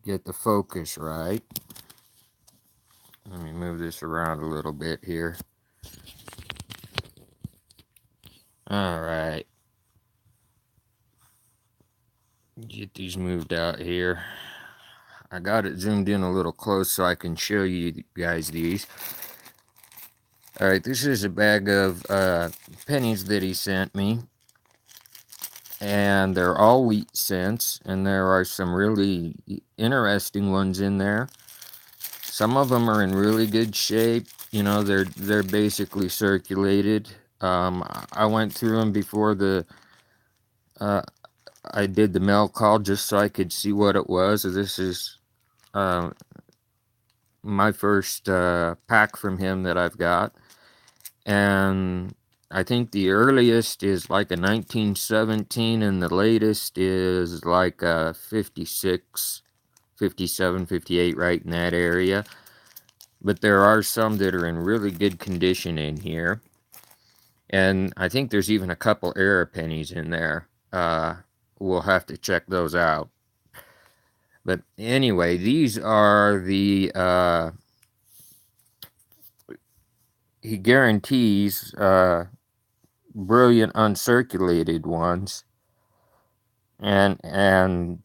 get the focus right. Let me move this around a little bit here. All right. Get these moved out here. I got it zoomed in a little close so I can show you guys these. All right, this is a bag of pennies that he sent me. And they're all wheat cents, and there are some really interesting ones in there. Some of them are in really good shape. You know, they're basically circulated. I went through them before uh, I did the mail call just so I could see what it was. This is uh, my first pack from him that I've got, and I think the earliest is like a 1917, and the latest is like a 56, 57, 58, right in that area. But there are some that are in really good condition in here. And I think there's even a couple error pennies in there. We'll have to check those out. But anyway, these are the, he guarantees brilliant uncirculated ones. And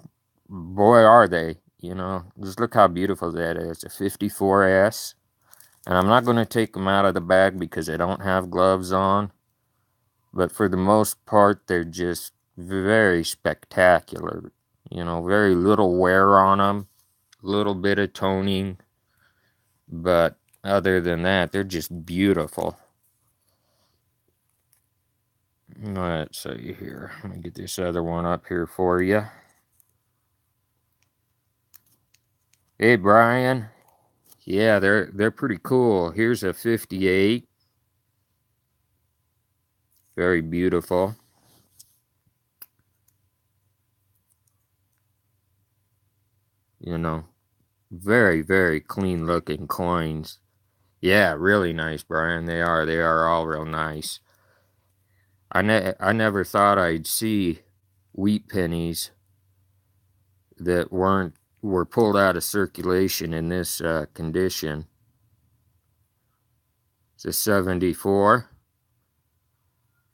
boy, are they. You know, just look how beautiful that is. A 54S. And I'm not going to take them out of the bag because I don't have gloves on. But for the most part, they're just very spectacular. You know, very little wear on them. Little bit of toning. But other than that, they're just beautiful. Let's see here. Let me get this other one up here for you. Hey, Brian. Yeah, they're pretty cool. Here's a 58. Very beautiful. You know, very, very clean looking coins. Yeah, really nice, Brian. They are. They are all real nice. I never thought I'd see wheat pennies that were pulled out of circulation in this condition. It's a 74.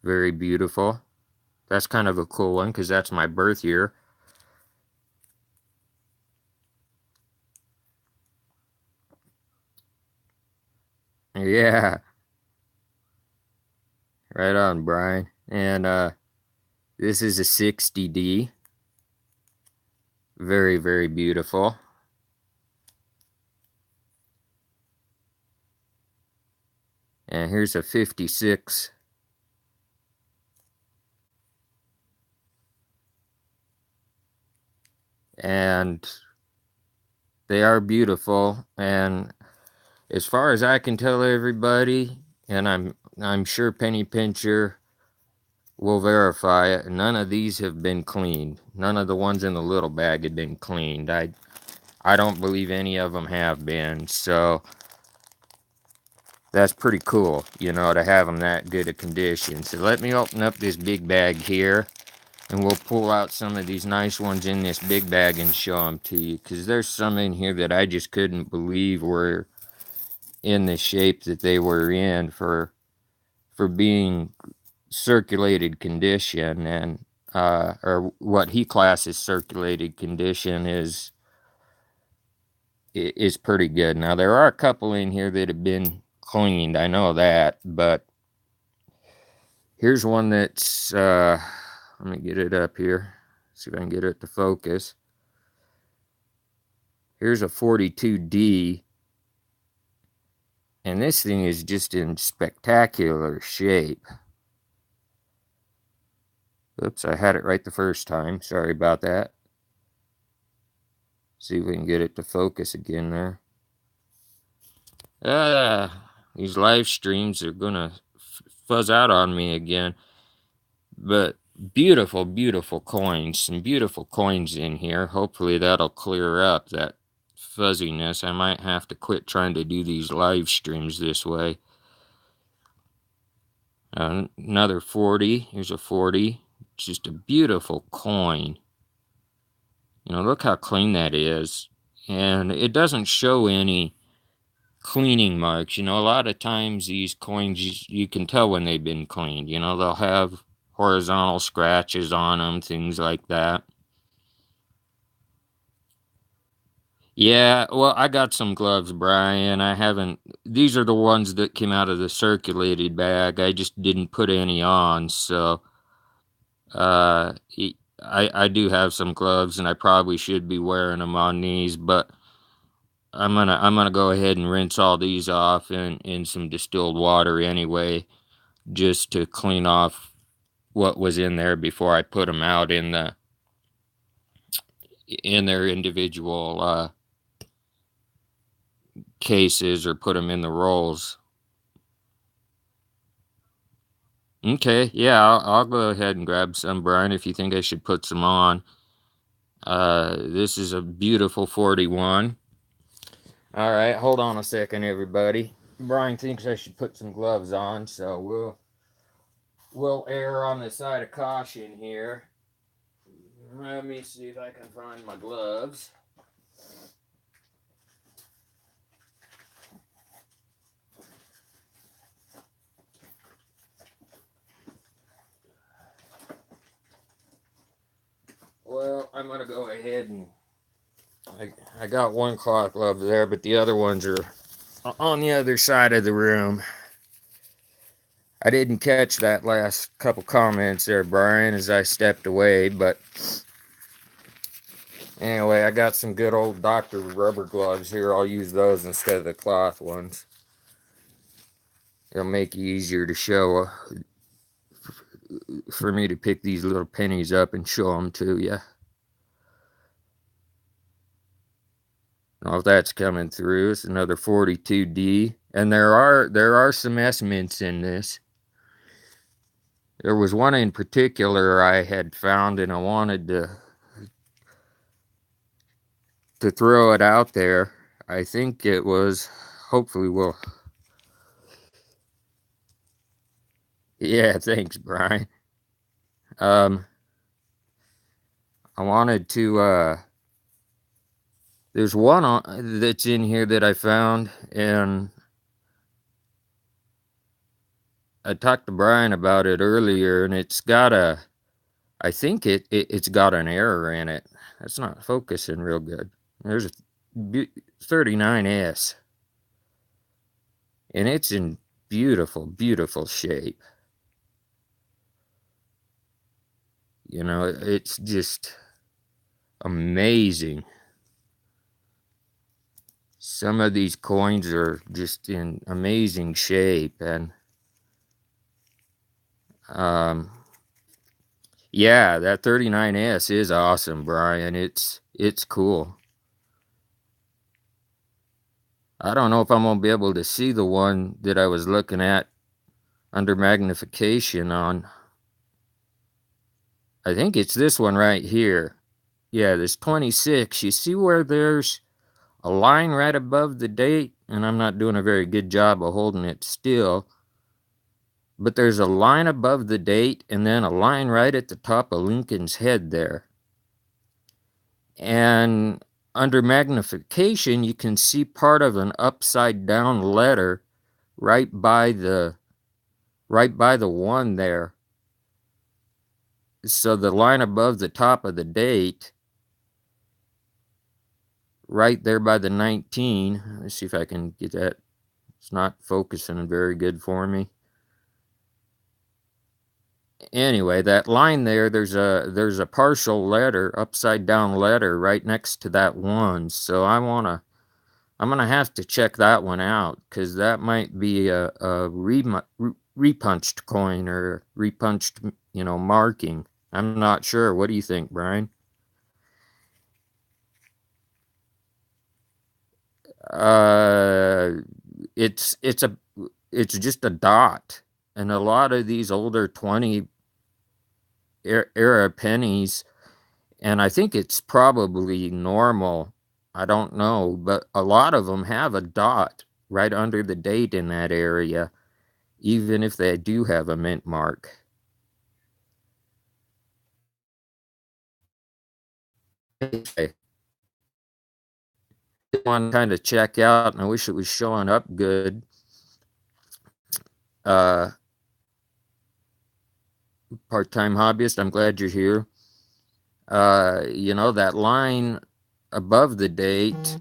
Very beautiful. That's kind of a cool one because that's my birth year. Yeah, right on, Brian. And this is a 60D. Very, very beautiful. And here's a 56. And they are beautiful. And as far as I can tell everybody, and I'm sure Pennypincher will verify it, none of these have been cleaned. None of the ones in the little bag had been cleaned. I don't believe any of them have been. So that's pretty cool, you know, to have them that good a condition. So let me open up this big bag here, and we'll pull out some of these nice ones in this big bag and show them to you. Because there's some in here that I just couldn't believe were in the shape that they were in for being circulated condition. And or what he classes circulated condition is pretty good. Now there are a couple in here that have been cleaned, I know that, but here's one that's let me get it up here, see if I can get it to focus. Here's a 42D, and this thing is just in spectacular shape. Oops, I had it right the first time. Sorry about that. See if we can get it to focus again there. These live streams are gonna fuzz out on me again. But beautiful, beautiful coins. Some beautiful coins in here. Hopefully that'll clear up that fuzziness. I might have to quit trying to do these live streams this way. Another 40. Here's a 40. Just a beautiful coin. Look how clean that is. And it doesn't show any cleaning marks. A lot of times these coins, you can tell when they've been cleaned. They'll have horizontal scratches on them, things like that. Yeah, well, I got some gloves, Brian. I haven't, these are the ones that came out of the circulated bag. I just didn't put any on. So, uh, I do have some gloves and I probably should be wearing them on these, but I'm gonna go ahead and rinse all these off in some distilled water anyway, just to clean off what was in there before I put them out in their individual cases or put them in the rolls. Okay, yeah, I'll go ahead and grab some, Brian, if you think I should put some on. This is a beautiful 41. All right, hold on a second, everybody. Brian thinks I should put some gloves on, so we'll err on the side of caution here. Let me see if I can find my gloves. Well, I'm gonna go ahead and I got one cloth glove there, but the other ones are on the other side of the room. I didn't catch that last couple comments there, Brian, as I stepped away, but anyway, I got some good old Dr. rubber gloves here. I'll use those instead of the cloth ones. It'll make it easier to show, for me to pick these little pennies up and show them to you. I don't know if that's coming through. It's another 42D, and there are some S mints in this. There was one in particular I had found, and I wanted to throw it out there. I think it was. Hopefully, we'll. Yeah, thanks, Brian. I wanted to. There's one that's in here that I found, and I talked to Brian about it earlier, and it's got a. I think it's got an error in it. That's not focusing real good. There's a 39S, and it's in beautiful, beautiful shape. It's just amazing. Some of these coins are just in amazing shape, and yeah, that 39S is awesome, Brian. It's cool. I don't know if I'm gonna be able to see the one that I was looking at under magnification on. I think it's this one right here. Yeah, this 26. You see where there's a line right above the date? And I'm not doing a very good job of holding it still. But there's a line above the date and then a line right at the top of Lincoln's head there. And under magnification, you can see part of an upside down letter right by the one there. So the line above the top of the date, right there by the 19. Let's see if I can get that. It's not focusing very good for me. Anyway, that line there, there's a partial letter, upside down letter right next to that one. So I'm gonna have to check that one out, because that might be a repunched coin or repunched, marking. I'm not sure. What do you think, Brian? Uh, it's just a dot, and a lot of these older 20 era pennies, and I think it's probably normal. I don't know, but a lot of them have a dot right under the date in that area, even if they do have a mint mark. I want to kind of check out, and I wish it was showing up good. Uh, Part-time hobbyist, I'm glad you're here. That line above the date,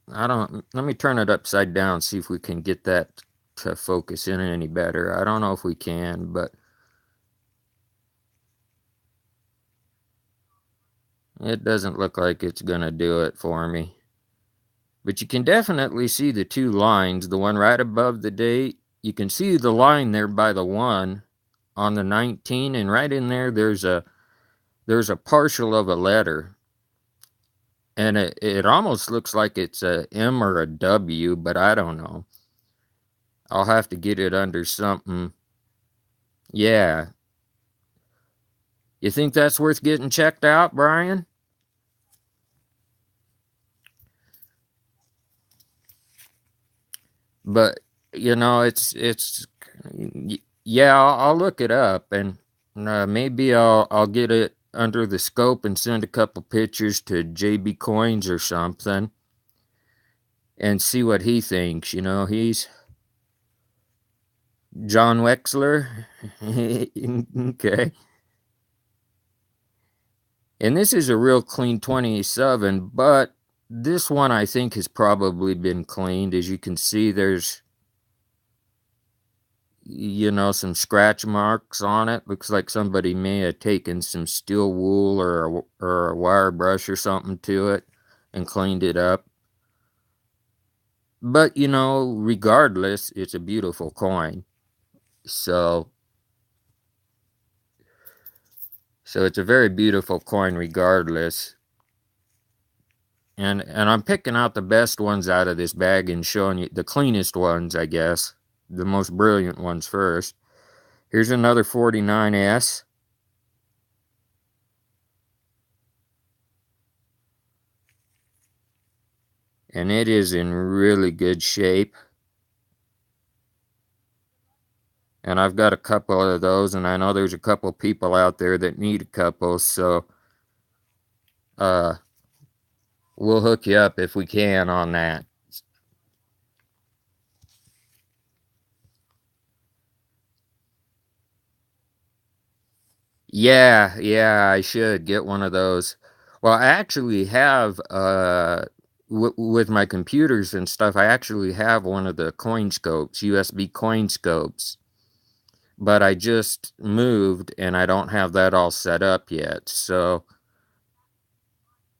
let me turn it upside down, see if we can get that to focus in any better. I don't know if we can, but it doesn't look like it's gonna do it for me. But you can definitely see the two lines, the one right above the date. You can see the line there by the 1 on the 19, and right in there there's a partial of a letter. And it almost looks like it's a M or a W, but I don't know. I'll have to get it under something. Yeah. You think that's worth getting checked out, Brian? But it's yeah, I'll look it up, and maybe I'll get it under the scope and send a couple pictures to JB Coins or something and see what he thinks. He's John Wexler. Okay. And this is a real clean 27, but this one I think has probably been cleaned. As you can see, there's some scratch marks on it. Looks like somebody may have taken some steel wool or a wire brush or something to it and cleaned it up. But, regardless, it's a beautiful coin. So it's a very beautiful coin regardless. And I'm picking out the best ones out of this bag and showing you the cleanest ones, I guess. The most brilliant ones first. Here's another 49S. And it is in really good shape. And I've got a couple of those, and I know there's a couple people out there that need a couple, so we'll hook you up if we can on that. Yeah, I should get one of those. Well, I actually have, with my computers and stuff, I actually have one of the coin scopes, USB coin scopes. But I just moved and I don't have that all set up yet. So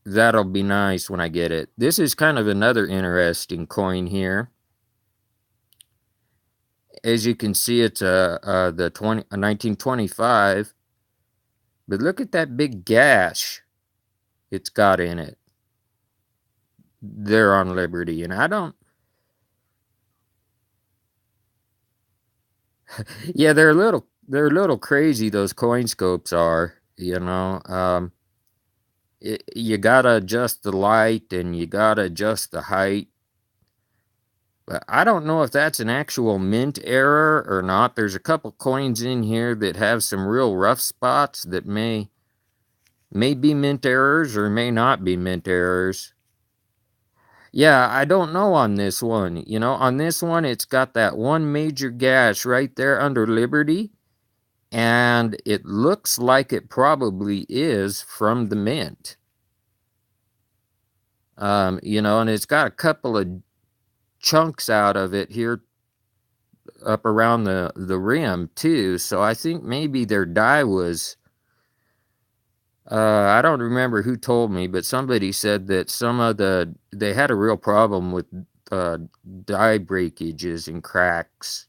that'll be nice when I get it. This is kind of another interesting coin here. As you can see, it's a 1925. But look at that big gash it's got in it there on Liberty. And I don't, yeah, they're a little crazy, those coin scopes are. You gotta adjust the light and you gotta adjust the height. But I don't know if that's an actual mint error or not. There's a couple coins in here that have some real rough spots that may be mint errors or may not be mint errors. Yeah, I don't know on this one. On this one, it's got that one major gash right there under Liberty, and it looks like it probably is from the mint. And it's got a couple of chunks out of it here up around the rim too. So I think maybe their die was I don't remember who told me, but somebody said that they had a real problem with die breakages and cracks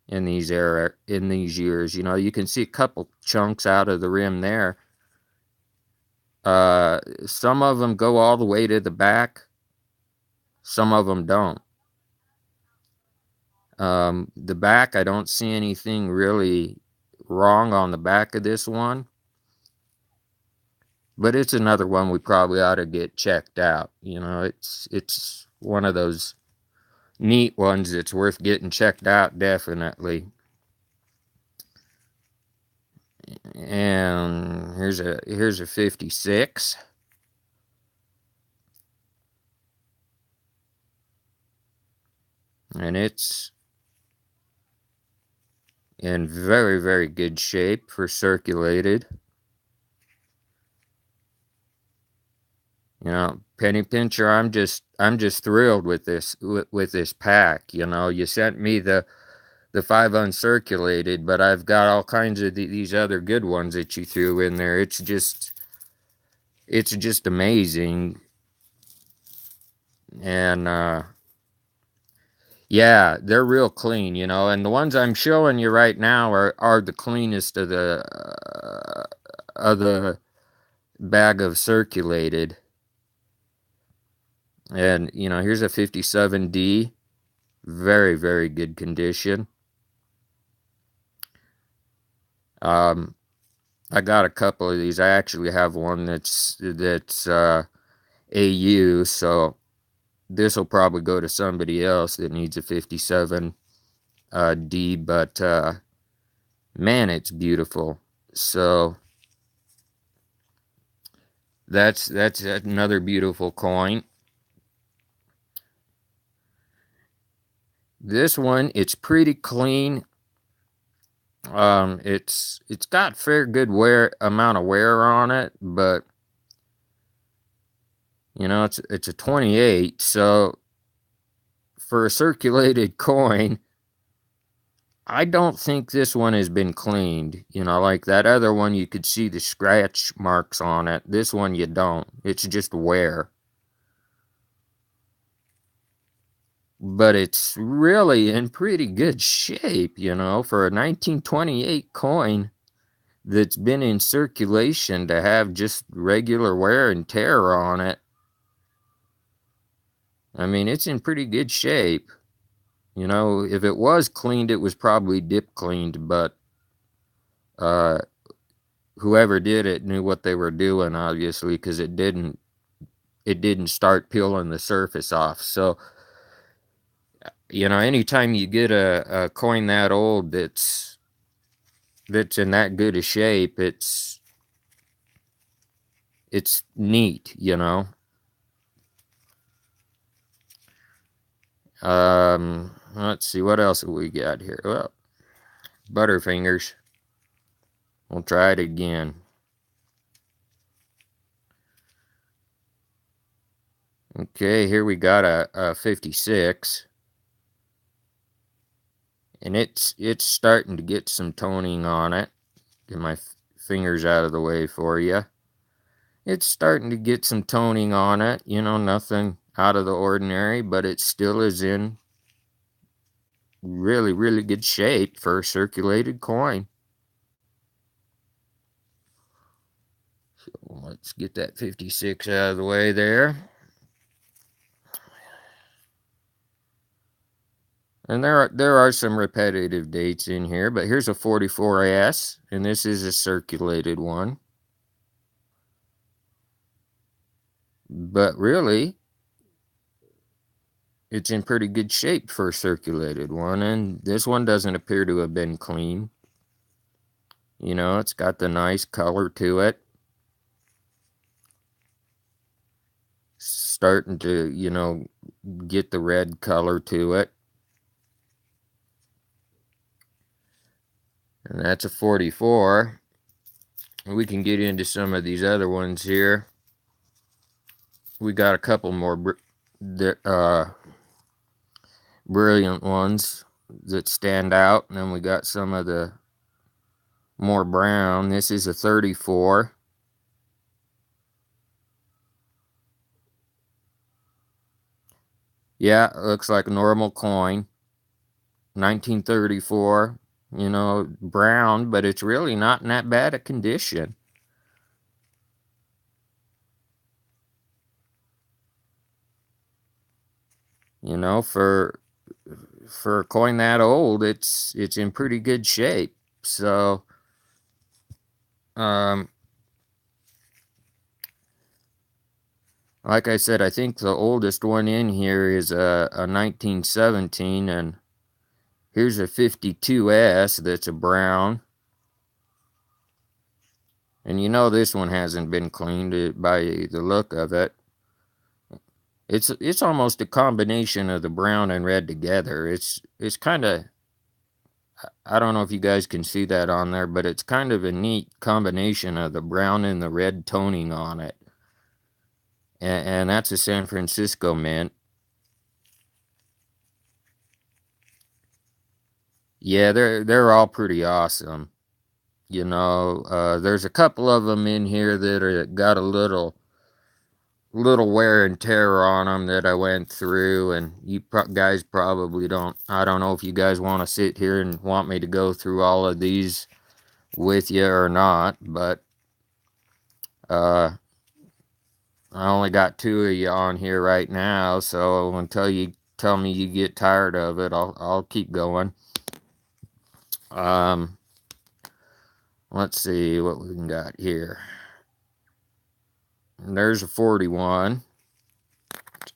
in these years. You can see a couple chunks out of the rim there. Some of them go all the way to the back. Some of them don't. The back, I don't see anything really wrong on the back of this one. But it's another one we probably ought to get checked out. It's one of those neat ones that's worth getting checked out, definitely. And here's a 56. And it's in very, very good shape for circulated. You know, Pennypincher, I'm just thrilled with this pack. You know, you sent me the 5 uncirculated, but I've got all kinds of these other good ones that you threw in there. It's just amazing. And yeah, they're real clean, you know. And the ones I'm showing you right now are the cleanest of the bag of circulated. And you know, here's a 57D, very, very good condition. Um, I got a couple of these. I actually have one that's AU, so this will probably go to somebody else that needs a 57 D, but man, it's beautiful. So that's another beautiful coin. This one, it's pretty clean. It's got fair good amount of wear on it, but you know, it's a 28, so for a circulated coin, I don't think this one has been cleaned. You know, like that other one, you could see the scratch marks on it. This one, you don't. It's just wear. But it's really in pretty good shape, you know, for a 1928 coin that's been in circulation to have just regular wear and tear on it. I mean, it's in pretty good shape. You know, if it was cleaned, it was probably dip cleaned, but uh, whoever did it knew what they were doing, obviously, because it didn't start peeling the surface off. So, you know, anytime you get a coin that old that's in that good a shape, it's neat, you know. Let's see what else have we got here. Well, Butterfingers. We'll try it again. Okay, here we got a 56. And it's starting to get some toning on it. Get my fingers out of the way for you. It's starting to get some toning on it. You know, nothing out of the ordinary, but it still is in really, really good shape for a circulated coin. So let's get that 56 out of the way there. And there are some repetitive dates in here, but here's a 44S, and this is a circulated one. But really, it's in pretty good shape for a circulated one, and this one doesn't appear to have been clean. You know, it's got the nice color to it. Starting to, you know, get the red color to it. And that's a 44. We can get into some of these other ones here. We got a couple more brilliant ones that stand out. And then we got some of the more brown. This is a 34. Yeah, it looks like a normal coin. 1934. You know, brown, but it's really not in that bad a condition. You know, for a coin that old, it's in pretty good shape. So, um, like I said, I think the oldest one in here is a 1917, and here's a 52S that's a brown. And you know this one hasn't been cleaned by the look of it. It's almost a combination of the brown and red together. It's kind of, I don't know if you guys can see that on there, but it's kind of a neat combination of the brown and the red toning on it. And that's a San Francisco mint. Yeah, they're all pretty awesome. You know, there's a couple of them in here that are got a little wear and tear on them that I went through, and guys probably don't. I don't know if you guys want to sit here and want me to go through all of these with you or not, but uh, I only got two of you on here right now, so until you tell me you get tired of it, I'll keep going. Um, let's see what we got here. And there's a 41.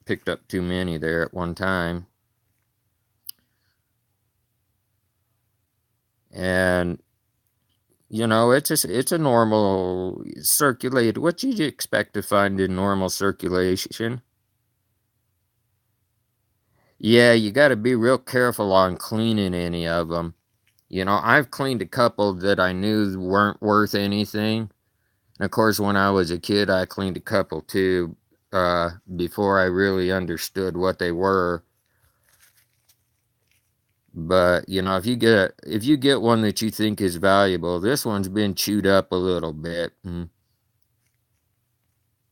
Picked up too many there at one time. And you know, it's a normal circulate. What you expect to find in normal circulation? Yeah, you got to be real careful on cleaning any of them. You know, I've cleaned a couple that I knew weren't worth anything. And of course, when I was a kid, I cleaned a couple too, before I really understood what they were. But you know, if you get one that you think is valuable, this one's been chewed up a little bit.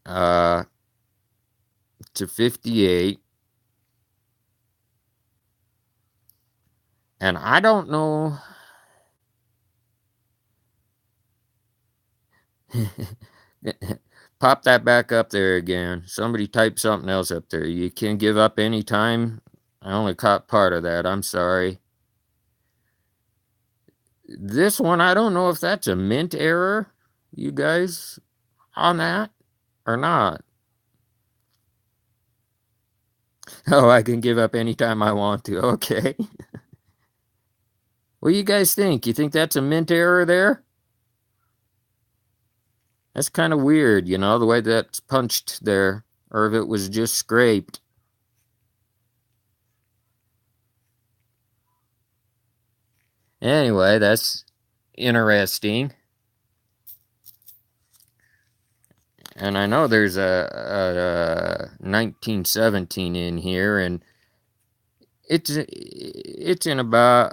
Uh, it's a 58, and I don't know. Pop that back up there again. Somebody type something else up there. You can give up any time. I only caught part of that. I'm sorry. This one, I don't know if that's a mint error, you guys, on that or not. Oh, I can give up anytime I want to. Okay. What do you guys think? You think that's a mint error there? That's kind of weird, you know, the way that's punched there, or if it was just scraped. Anyway, that's interesting. And I know there's a 1917 in here, and it's in about,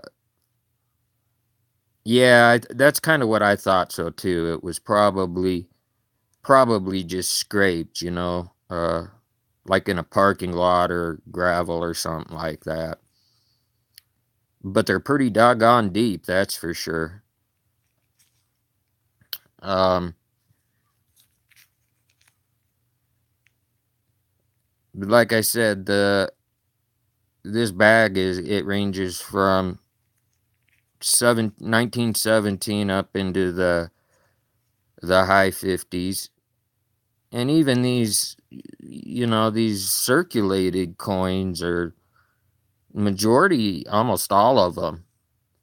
yeah, that's kind of what I thought so too. It was probably just scraped, you know, like in a parking lot or gravel or something like that. But they're pretty doggone deep, that's for sure. Um, like I said, the this bag it ranges from 1917 up into the high 50s, and even these, you know, these circulated coins are majority, almost all of them.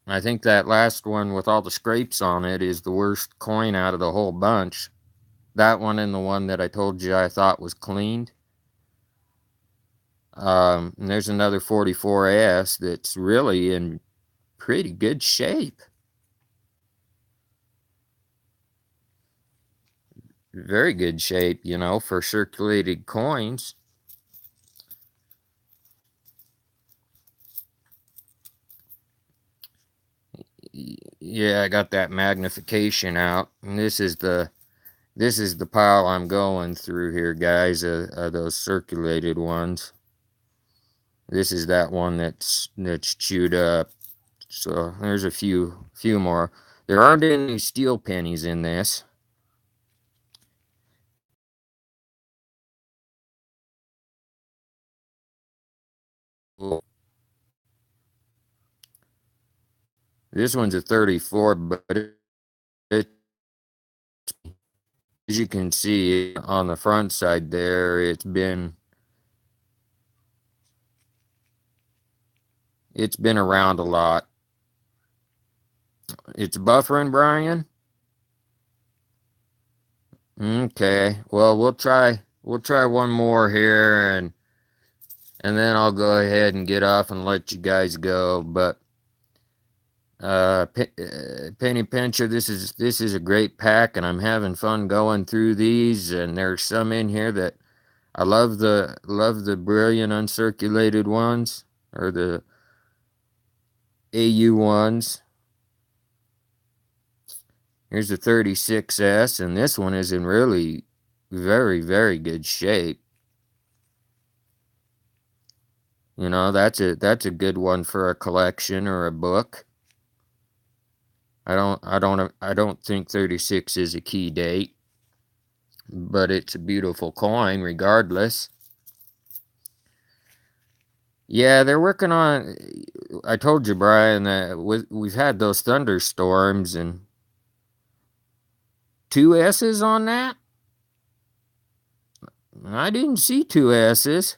I think that last one with all the scrapes on it is the worst coin out of the whole bunch. That one and the one that I told you I thought was cleaned. And there's another 44S that's really in pretty good shape. Very good shape, you know, for circulated coins. Yeah, I got that magnification out. And this is the pile I'm going through here, guys, those circulated ones. This is that one that's chewed up. So there's a few more. There aren't any steel pennies in this. This one's a 34, but it, as you can see on the front side there, it's been around a lot. It's buffering, Brian. Okay. Well, we'll try one more here, and then I'll go ahead and get off and let you guys go. But Pennypincher, this is a great pack, and I'm having fun going through these. And there's some in here that I love the brilliant uncirculated ones, or the AU ones. Here's the 36S, and this one is in really very, very good shape. That's a good one for a collection or a book. I don't think 36 is a key date, but it's a beautiful coin regardless. Yeah, they're working on. I told you, Brian, that we've had those thunderstorms, and two S's on that. I didn't see two S's.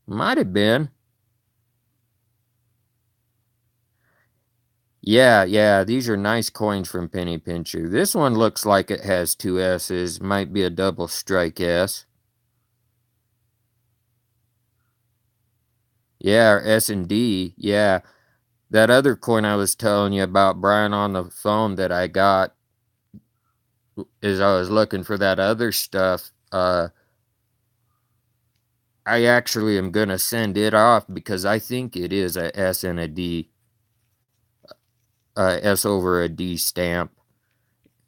Might have been. Yeah, these are nice coins from Pennypincher. This one looks like it has two S's. Might be a double strike S. Yeah, or S and D. Yeah. That other coin I was telling you about, Brian, on the phone that I got, as I was looking for that other stuff, I actually am going to send it off because I think it is a S and a D, S over a D stamp.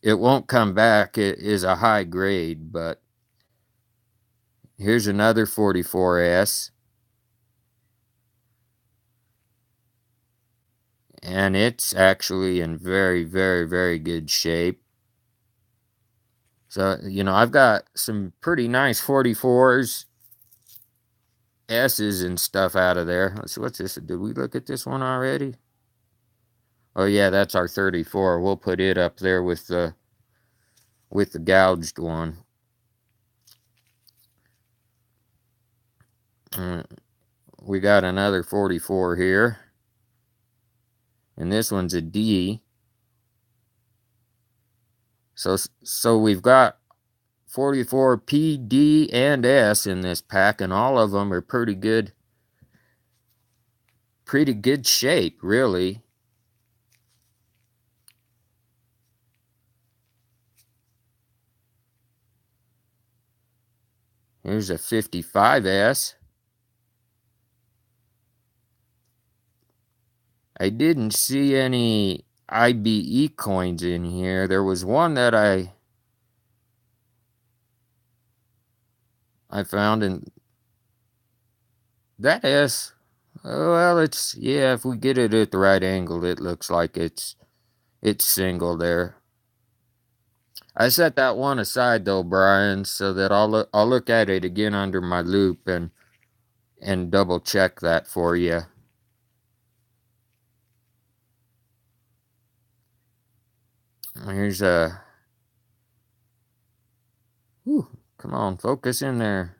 It won't come back. It is a high grade, but here's another 44S. And it's actually in very, very, very good shape. So, I've got some pretty nice 44s, S's and stuff out of there. Let's see, what's this? Did we look at this one already? Oh yeah, that's our 34. We'll put it up there with the gouged one. We got another 44 here. And this one's a D. So we've got 44 P, D, and S in this pack, and all of them are pretty good shape, really. Here's a 55S. I didn't see any IBE coins in here. There was one that I found, and that S, well, if we get it at the right angle, it looks like it's single there. I set that one aside though, Brian, so that I'll look at it again under my loupe and double check that for you. Here's a, whew, come on, focus in there.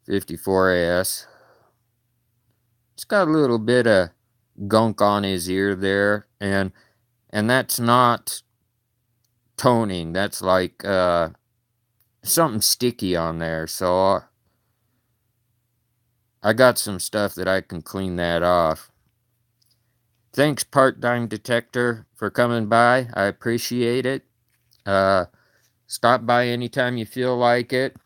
54S. It's got a little bit of gunk on his ear there, and that's not toning. That's like something sticky on there. So I got some stuff that I can clean that off. Thanks, Part-Time Detector, for coming by. I appreciate it. Stop by anytime you feel like it.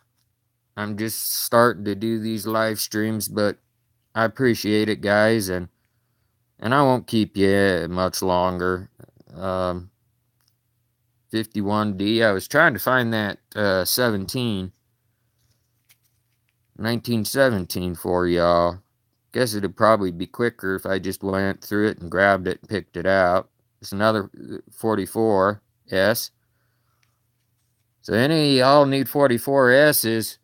I'm just starting to do these live streams, but I appreciate it, guys, and I won't keep you much longer. 51D. I was trying to find that 1917 for y'all. Guess it'd probably be quicker if I just went through it and grabbed it and picked it out. It's another 44S. So any of y'all need 44S's,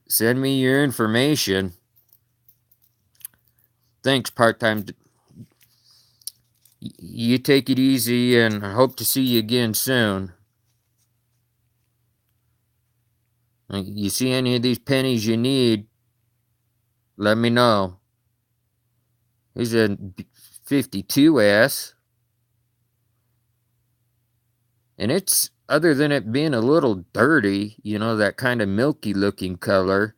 send me your information. Thanks, Part-Time. You take it easy, and I hope to see you again soon. You see any of these pennies you need, let me know. Here's a 52S. And it's, other than it being a little dirty, you know, that kind of milky looking color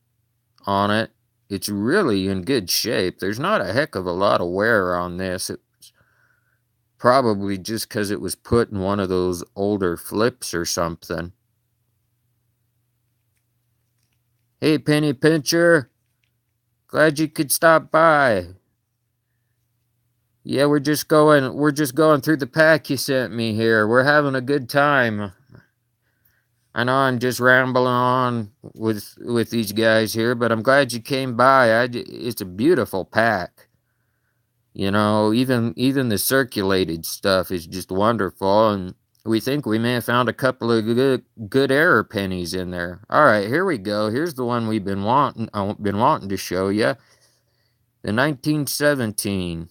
on it, it's really in good shape. There's not a heck of a lot of wear on this. It's probably just because it was put in one of those older flips or something. Hey, Pennypincher, glad you could stop by. Yeah, we're just going through the pack you sent me here. We're having a good time. I know I'm just rambling on with these guys here, but I'm glad you came by. It's a beautiful pack. You know, even the circulated stuff is just wonderful, and we think we may have found a couple of good error pennies in there. All right, here we go. Here's the one we've been wanting to show you, the 1917,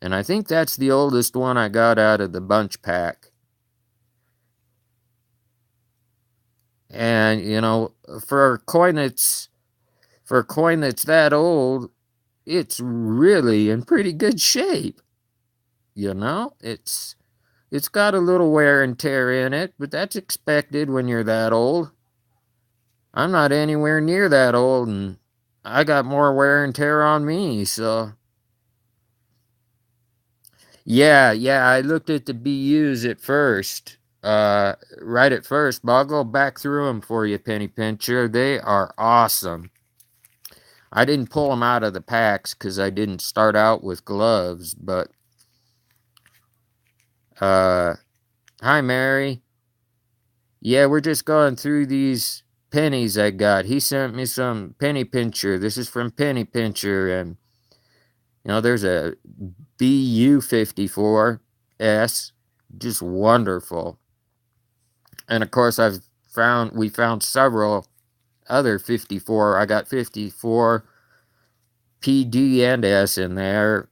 and I think that's the oldest one I got out of the bunch pack. And you know, for a coin that's that old, it's really in pretty good shape. You know, it's got a little wear and tear in it, but that's expected when you're that old. I'm not anywhere near that old, and I got more wear and tear on me, so. Yeah, I looked at the BUs at first. Right at first, but I'll go back through them for you, Pennypincher. They are awesome. I didn't pull them out of the packs because I didn't start out with gloves, but hi Mary. Yeah, we're just going through these pennies I got. He sent me some Pennypincher. This is from Pennypincher, and you know there's a BU54S, just wonderful. And of course we found several other 54. I got 54 PD and S in there.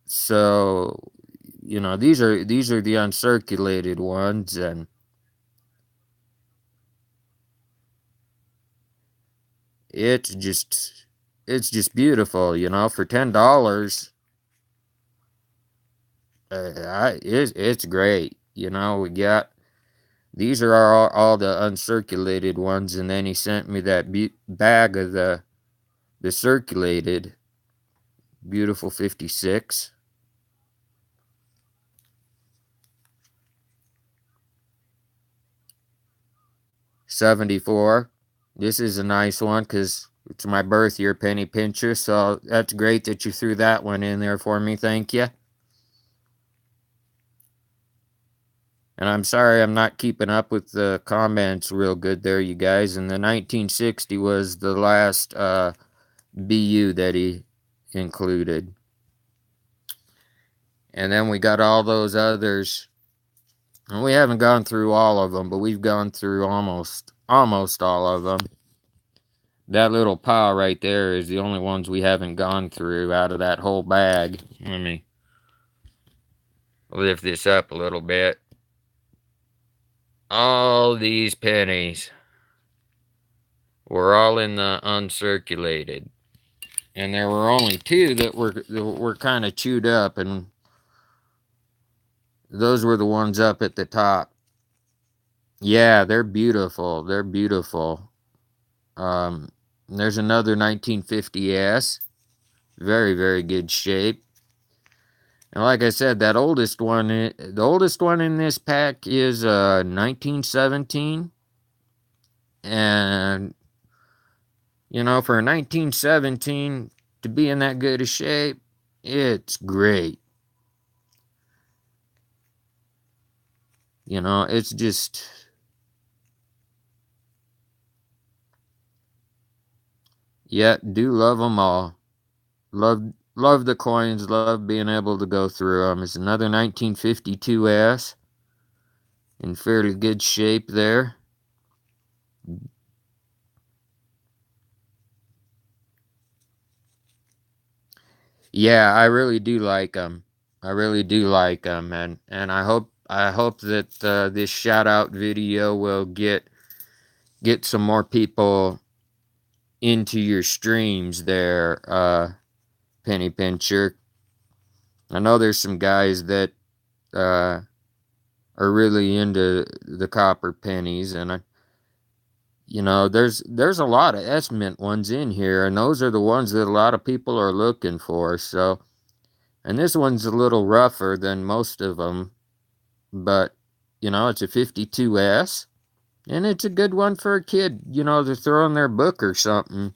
So, you know, these are the uncirculated ones, and it's just beautiful, you know, for $10. It's great. You know, we got these are all the uncirculated ones, and then he sent me that bag of the circulated beautiful 56. 74. This is a nice one because it's my birth year, Pennypincher, so that's great that you threw that one in there for me. Thank you. And I'm sorry I'm not keeping up with the comments real good there, you guys. And the 1960 was the last BU that he included. And then we got all those others. And we haven't gone through all of them, but we've gone through almost all of them. That little pile right there is the only ones we haven't gone through out of that whole bag. Let me lift this up a little bit. All these pennies were all in the uncirculated. And there were only two that were kind of chewed up, and those were the ones up at the top. Yeah, they're beautiful. They're beautiful. There's another 1950S. Very, very good shape. And like I said, the oldest one in this pack is 1917. And, you know, for a 1917 to be in that good a shape, it's great. You know, it's just... Yeah, do love them all. Love the coins, love being able to go through them. It's another 1952S in fairly good shape there. Yeah, I really do like them. I really do like them, and I hope that this shout out video will get some more people into your streams there, Pennypincher. I know there's some guys that uh, are really into the copper pennies, and there's a lot of S-mint ones in here, and those are the ones that a lot of people are looking for. So, and this one's a little rougher than most of them, but it's a 52S, and it's a good one for a kid, to throw in their book or something.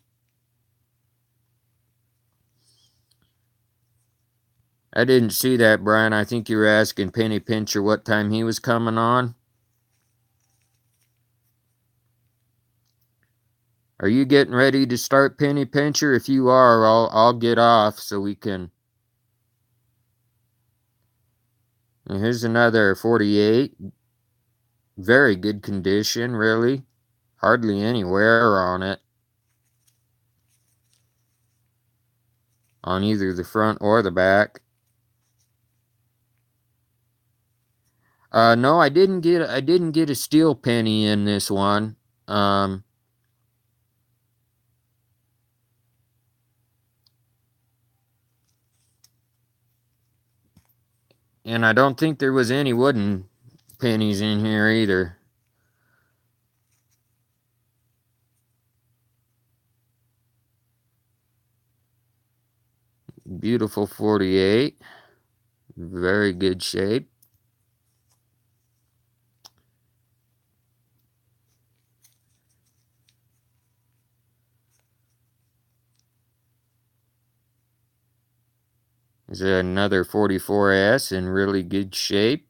I didn't see that, Brian. I think you were asking Pennypincher what time he was coming on. Are you getting ready to start, Pennypincher? If you are, I'll get off so we can. And here's another 48. Very good condition, really. Hardly any wear on it. On either the front or the back. No, I didn't get a steel penny in this one. Um, and I don't think there was any wooden pennies in here either. Beautiful 48. Very good shape. There's another 44S in really good shape.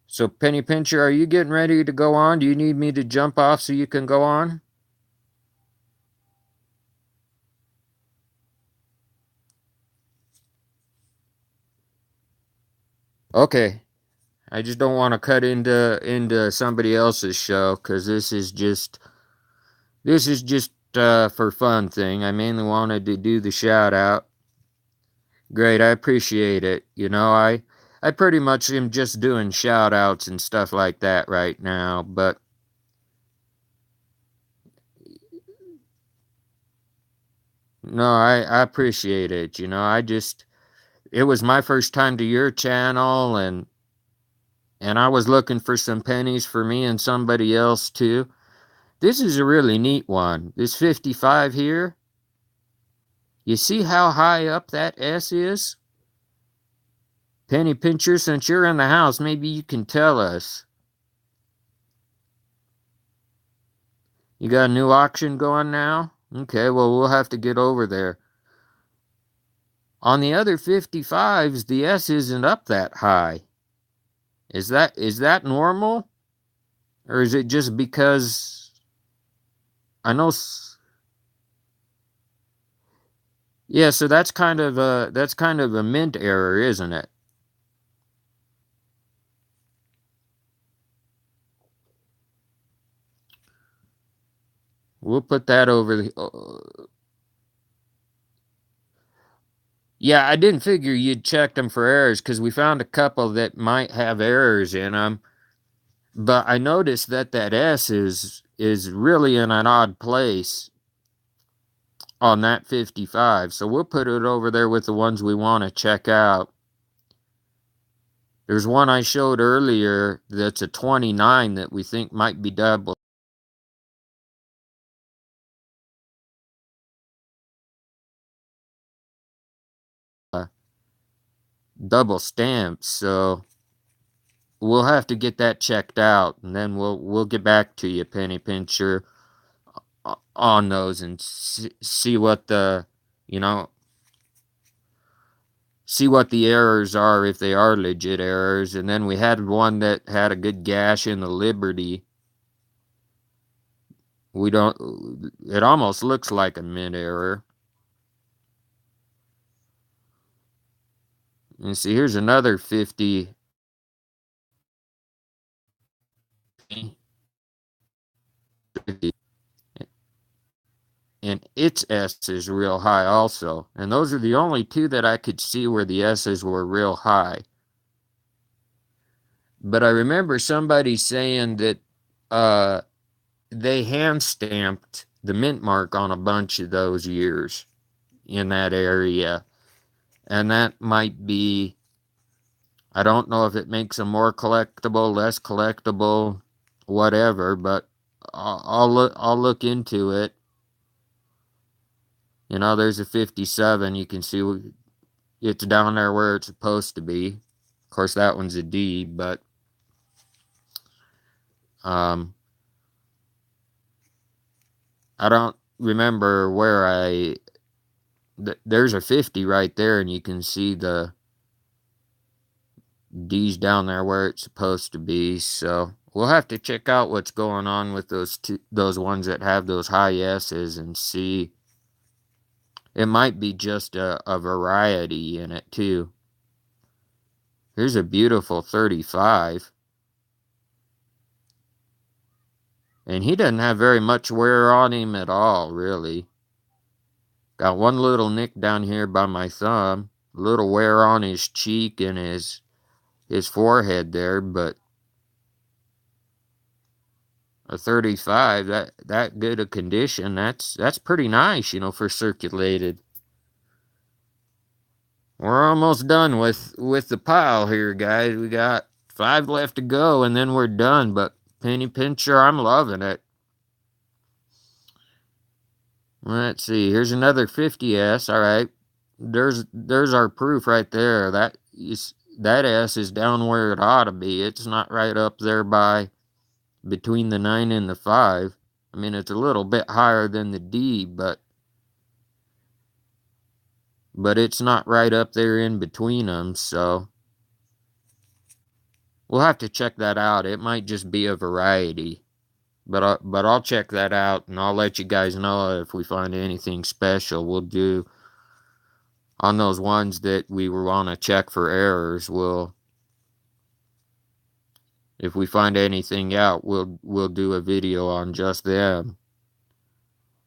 So, Pennypincher, are you getting ready to go on? Do you need me to jump off so you can go on? Okay. I just don't want to cut into somebody else's show because this is just for fun thing. I mainly wanted to do the shout out. Great, I appreciate it. I pretty much am just doing shout outs and stuff like that right now, but no, I appreciate it. It was my first time to your channel, and I was looking for some pennies for me and somebody else too. This is a really neat one. This 55 here. You see how high up that S is? Pennypincher, since you're in the house, maybe you can tell us. You got a new auction going now? Okay, well, we'll have to get over there. On the other 55s, the S isn't up that high. Is that normal? Or is it just because I know yeah, so that's kind of a mint error, isn't it? We'll put that over the yeah, I didn't figure you'd checked them for errors because we found a couple that might have errors in them. But I noticed that S is really in an odd place on that 55. So we'll put it over there with the ones we want to check out. There's one I showed earlier that's a 29 that we think might be double stamped. So we'll have to get that checked out, and then we'll get back to you, Pennypincher, on those and see what the you know see what the errors are, if they are legit errors. And then we had one that had a good gash in the Liberty. We don't It almost looks like a mint error. And see, here's another 50, and its S is real high also. And those are the only two that I could see where the S's were real high. But I remember somebody saying that they hand stamped the mint mark on a bunch of those years in that area. And that might be, I don't know if it makes them more collectible, less collectible, whatever, but I'll look into it. You know, there's a 57. You can see it's down there where it's supposed to be. Of course, that one's a D, but um, I don't remember where there's a 50 right there, and you can see the D's down there where it's supposed to be. So we'll have to check out what's going on with those ones that have those high S's and see. It might be just a variety in it too. Here's a beautiful 35. And he doesn't have very much wear on him at all, really. Got one little nick down here by my thumb. A little wear on his cheek and his forehead there, but a 35, that good a condition, that's pretty nice, you know, for circulated. We're almost done with the pile here, guys. We got 5 left to go, and then we're done. But Pennypincher, I'm loving it. Let's see. Here's another 50S. All right, there's our proof right there. That S is down where it ought to be. It's not right up there by between the 9 and the 5. I mean, it's a little bit higher than the D, but it's not right up there in between them, so we'll have to check that out. It might just be a variety, but I'll check that out, and I'll let you guys know if we find anything special. We'll do on those ones that we want to check for errors. If we find anything out, we'll do a video on just them.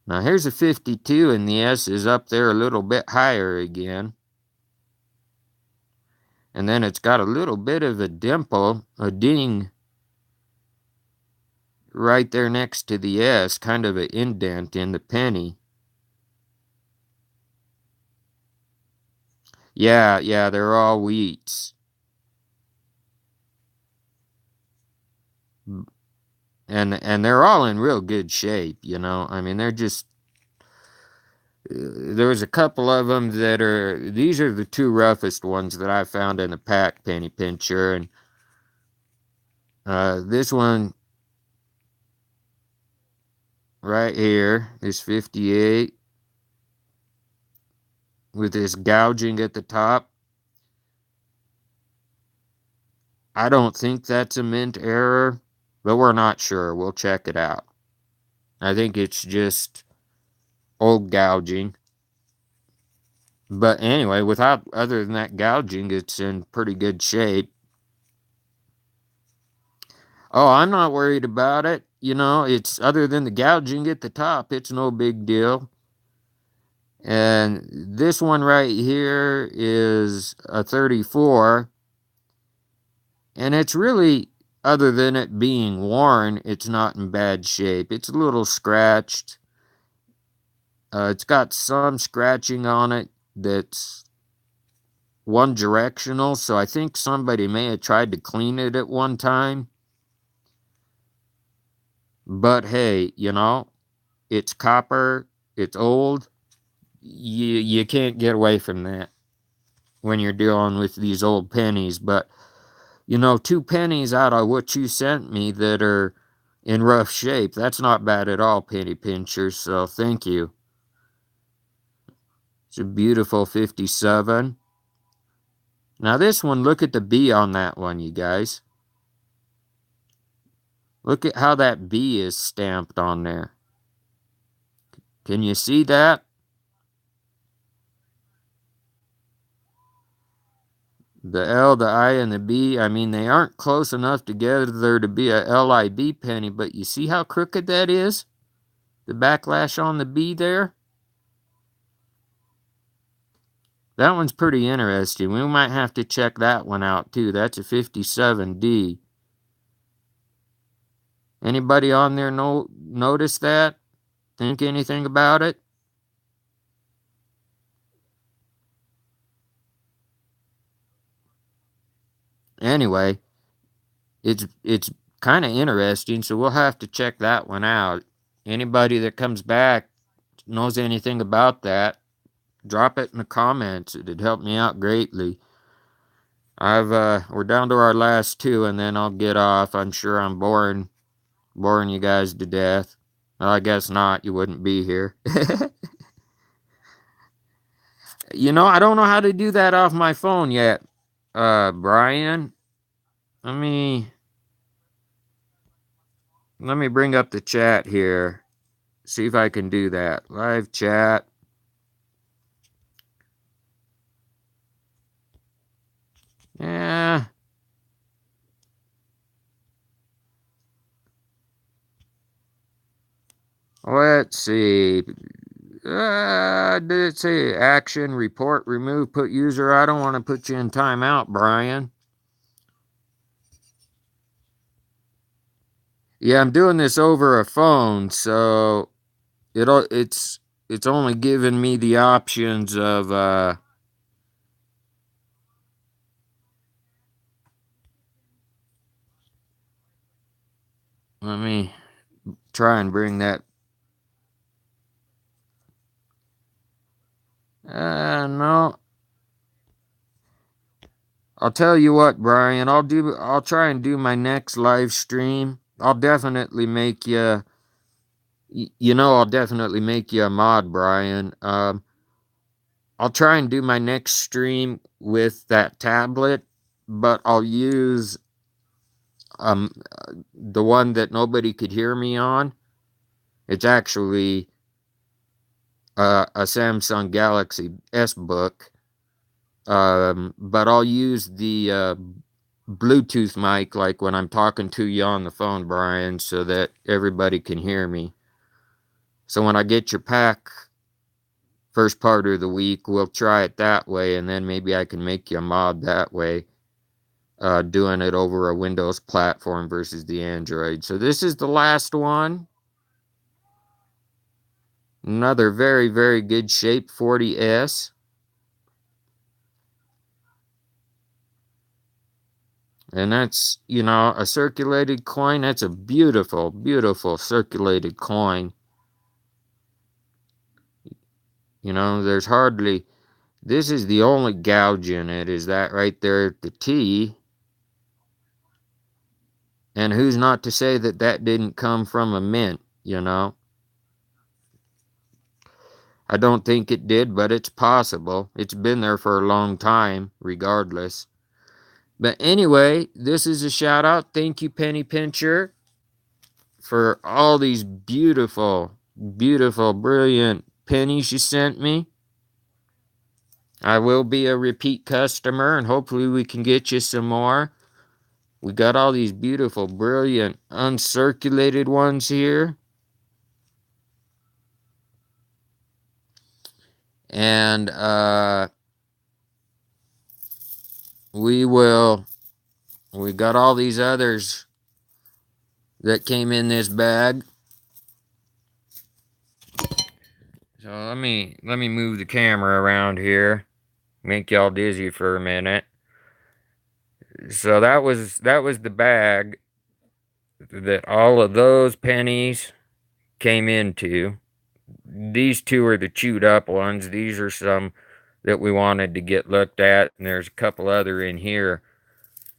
Now here's a 52, and the S is up there a little bit higher again. And then it's got a little bit of a dimple, a ding, right there next to the S, kind of an indent in the penny. Yeah, they're all wheats. And they're all in real good shape, you know. I mean, they're just, there's a couple of them these are the 2 roughest ones that I found in the pack, Pennypincher. And this one right here is 58 with this gouging at the top. I don't think that's a mint error, but we're not sure. We'll check it out. I think it's just old gouging. But anyway, other than that gouging, it's in pretty good shape. Oh, I'm not worried about it. You know, it's other than the gouging at the top, it's no big deal. And this one right here is a 34. And it's really, other than it being worn, it's not in bad shape. It's a little scratched. It's got some scratching on it that's one directional, so I think somebody may have tried to clean it at one time. But hey, you know, it's copper, it's old. You can't get away from that when you're dealing with these old pennies. But you know, 2 pennies out of what you sent me that are in rough shape, that's not bad at all, Pennypinchers, so thank you. It's a beautiful 57. Now this one, look at the B on that one, you guys. Look at how that B is stamped on there. Can you see that? The L, the I, and the B, I mean, they aren't close enough together to be a LIB penny, but you see how crooked that is? The backlash on the B there? That one's pretty interesting. We might have to check that one out too. That's a 57D. Anybody on there notice that? Think anything about it? Anyway, it's kind of interesting, so we'll have to check that one out. Anybody that comes back knows anything about that, drop it in the comments. It'd help me out greatly. We're down to our last two, and then I'll get off. I'm sure I'm boring you guys to death. Well, I guess not. You wouldn't be here. I don't know how to do that off my phone yet. Brian, let me let me bring up the chat here. See if I can do that. Live chat. Yeah. Let's see. Did it say action, report, remove, put user? I don't want to put you in timeout, Brian. Yeah, I'm doing this over a phone, so it's only giving me the options of let me try and bring that. No. I'll tell you what, Brian. I'll try and do my next live stream. I'll definitely make you. I'll definitely make you a mod, Brian. I'll try and do my next stream with that tablet, but I'll use the one that nobody could hear me on. It's actually a Samsung Galaxy S Book, but I'll use the Bluetooth mic like when I'm talking to you on the phone, Brian, so that everybody can hear me. So when I get your pack first part of the week, we'll try it that way, and then maybe I can make you a mod that way, doing it over a Windows platform versus the Android. So this is the last one. Another very, very good shape, 40S. And that's, a circulated coin. That's a beautiful, beautiful circulated coin. There's hardly, this is the only gouge in it, is that right there at the T. And who's not to say that that didn't come from a mint? I don't think it did, but it's possible. It's been there for a long time, regardless. But anyway, this is a shout out. Thank you, Pennypincher, for all these beautiful, beautiful, brilliant pennies you sent me. I will be a repeat customer, and hopefully we can get you some more. We got all these beautiful, brilliant, uncirculated ones here. And we got all these others that came in this bag. So let me move the camera around here. Make y'all dizzy for a minute. So that was the bag that all of those pennies came into. These two are the chewed up ones. These are some that we wanted to get looked at, and there's a couple other in here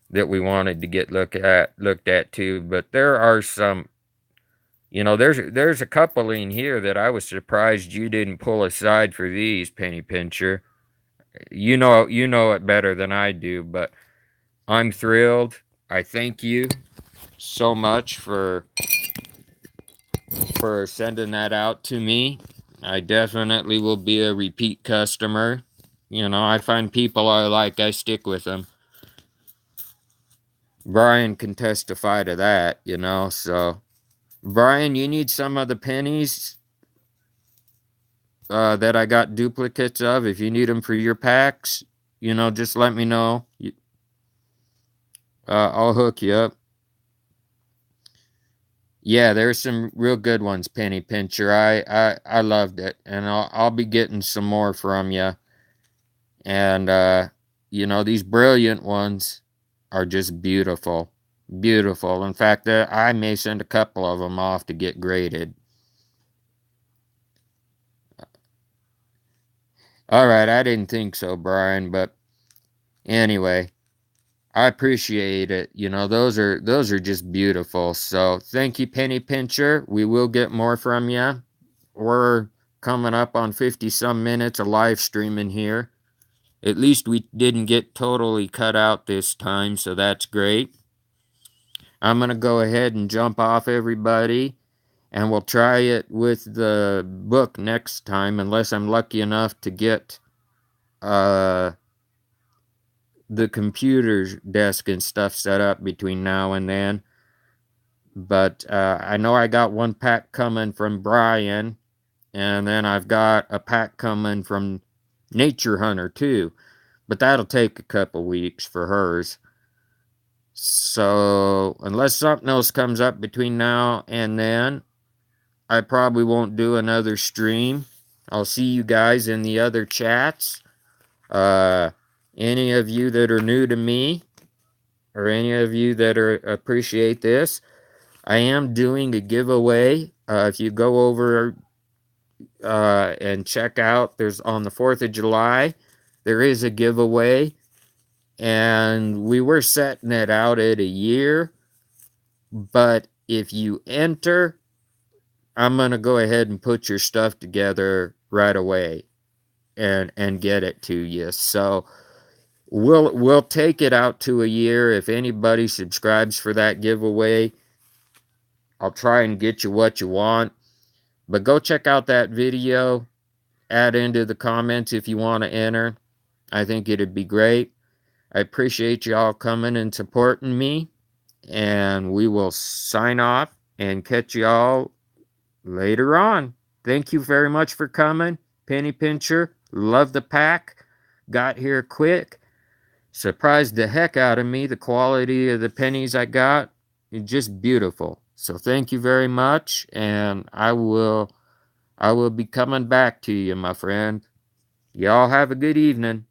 that we wanted to get looked at too. But there are some, there's a couple in here that I was surprised you didn't pull aside for these, Pennypincher. You know it better than I do, but I'm thrilled. I thank you so much for sending that out to me. I definitely will be a repeat customer. I find people I like, I stick with them. Brian can testify to that, so. Brian, you need some of the pennies that I got duplicates of. If you need them for your packs, just let me know. I'll hook you up. Yeah, there's some real good ones, Pennypincher. I loved it, and I'll be getting some more from you. And you know, these brilliant ones are just beautiful, beautiful. In fact, I may send a couple of them off to get graded. All right, I didn't think so, Brian, but anyway, I appreciate it. You know, those are just beautiful. So thank you, Pennypincher. We will get more from you. We're coming up on 50 some minutes of live streaming here. At least we didn't get totally cut out this time, so that's great. I'm going to go ahead and jump off, everybody, and we'll try it with the book next time, unless I'm lucky enough to get uh, the computer desk and stuff set up between now and then. But I know I got one pack coming from Brian, and then I've got a pack coming from Nature Hunter too. But that'll take a couple weeks for hers. So, unless something else comes up between now and then, I probably won't do another stream. I'll see you guys in the other chats. Uh, any of you that are new to me, or any of you that appreciate this, I am doing a giveaway. If you go over and check out, there's on the 4th of July, there is a giveaway. And we were setting it out at a year. But if you enter, I'm going to go ahead and put your stuff together right away and get it to you. So we'll take it out to a year. If anybody subscribes for that giveaway, I'll try and get you what you want. But go check out that video. Add into the comments if you want to enter. I think it'd be great. I appreciate y'all coming and supporting me. And we will sign off and catch y'all later on. Thank you very much for coming. Pennypincher, love the pack. Got here quick. Surprised the heck out of me. The quality of the pennies I got is just beautiful. So thank you very much, and I will be coming back to you, my friend. Y'all have a good evening.